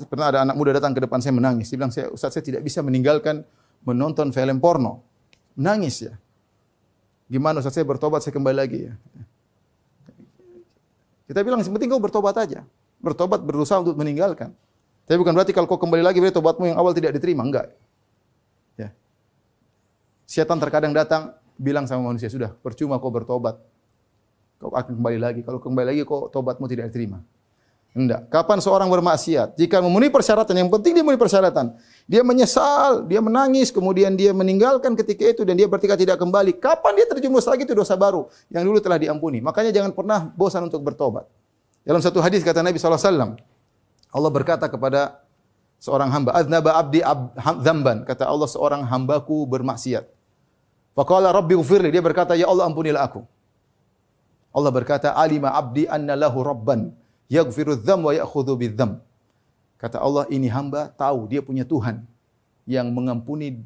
Pernah ada anak muda datang ke depan saya menangis. Dia bilang, Ustaz, saya tidak bisa meninggalkan menonton film porno. Menangis ya. Gimana Ustaz, saya bertobat, saya kembali lagi ya. Kita bilang, yang penting kau bertobat aja. Bertobat, berusaha untuk meninggalkan. Tapi bukan berarti kalau kau kembali lagi, berarti tobatmu yang awal tidak diterima. Enggak. Ya. Syaitan terkadang datang, bilang sama manusia, sudah, percuma kau bertobat. Kau akan kembali lagi. Kalau kembali lagi, kau tobatmu tidak diterima. Enggak. Kapan seorang bermaksiat? Jika memenuhi persyaratan, yang penting dia memenuhi persyaratan. Dia menyesal, dia menangis, kemudian dia meninggalkan ketika itu dan dia bertekad tidak kembali. Kapan dia terjerumus lagi itu dosa baru yang dulu telah diampuni. Makanya jangan pernah bosan untuk bertobat. Dalam satu hadis kata Nabi SAW, Allah berkata kepada seorang hamba, "Adznaba abdi dzamban." Kata Allah, seorang hambaku bermaksiat. Faqala rabbi ighfirli. Dia berkata, "Ya Allah, ampunilah aku." Allah berkata, "Alima abdi anna lahu rabban yaghfiru dzam wa ya'khudhu bidzam." Kata Allah, ini hamba tahu dia punya Tuhan yang mengampuni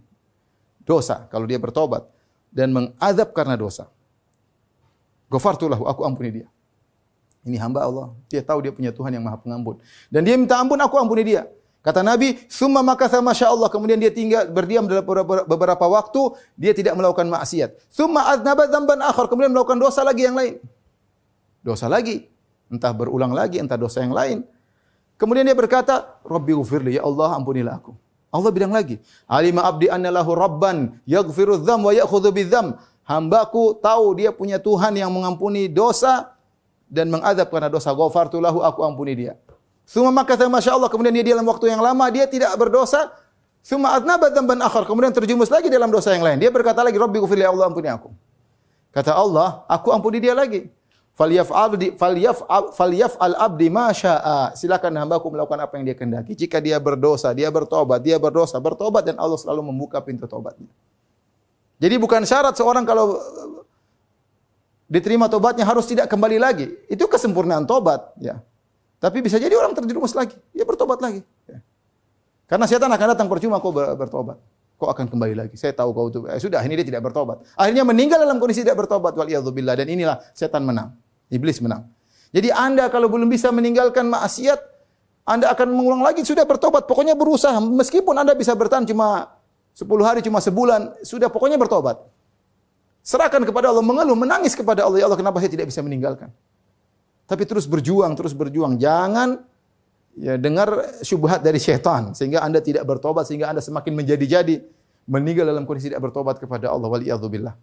dosa kalau dia bertobat dan mengazab karena dosa. Ghafartu lahu, aku ampuni dia. Ini hamba Allah, dia tahu dia punya Tuhan yang Maha Pengampun dan dia minta ampun, aku ampuni dia. Kata Nabi, "Summa makatha masyaallah." Kemudian dia tinggal berdiam dalam beberapa waktu, dia tidak melakukan maksiat. "Summa adznaba dzamban akhar." Kemudian melakukan dosa lagi yang lain. Dosa lagi. Entah berulang lagi, entah dosa yang lain. Kemudian dia berkata, "Rabbi ghfirli, ya Allah, ampunilah aku." Allah bilang lagi, "Alima abdi anna lahu rabban yaghfiru dzam wa ya'khudhu bidzam." Hambaku tahu dia punya Tuhan yang mengampuni dosa dan mengadab karena dosa. Ghafartu lahu, aku ampuni dia. Tsumma makatha masyaallah, kemudian dia dalam waktu yang lama dia tidak berdosa. Tsumma adznaba dzamban akhar, kemudian terjumus lagi dalam dosa yang lain. Dia berkata lagi, "Rabbi ghfirli, ya Allah, ampuni aku." Kata Allah, aku ampuni dia lagi. Falyaf'al abdi ma syaa. Silakan hambaku melakukan apa yang dia kehendaki. Jika dia berdosa, dia bertobat, bertobat dan Allah selalu membuka pintu tobatnya. Jadi bukan syarat seorang kalau diterima tobatnya harus tidak kembali lagi. Itu kesempurnaan tobat, ya. Tapi bisa jadi orang terjerumus lagi, dia bertobat lagi. Ya. Karena setan akan datang, percuma kau bertobat. Kau akan kembali lagi. Saya tahu kau itu. Sudah, ini dia tidak bertobat. Akhirnya meninggal dalam kondisi tidak bertobat. Waliyadzubillah. Dan inilah setan menang. Iblis menang. Jadi Anda kalau belum bisa meninggalkan maksiat, Anda akan mengulang lagi, sudah bertobat. Pokoknya berusaha. Meskipun Anda bisa bertahan cuma 10 hari, cuma sebulan, sudah pokoknya bertobat. Serahkan kepada Allah, mengeluh, menangis kepada Allah. Ya Allah, kenapa saya tidak bisa meninggalkan? Tapi terus berjuang, terus berjuang. Jangan ya dengar syubhat dari syaitan sehingga Anda tidak bertobat, sehingga Anda semakin menjadi-jadi, meninggal dalam kondisi tidak bertobat kepada Allah. Waliyadzubillah.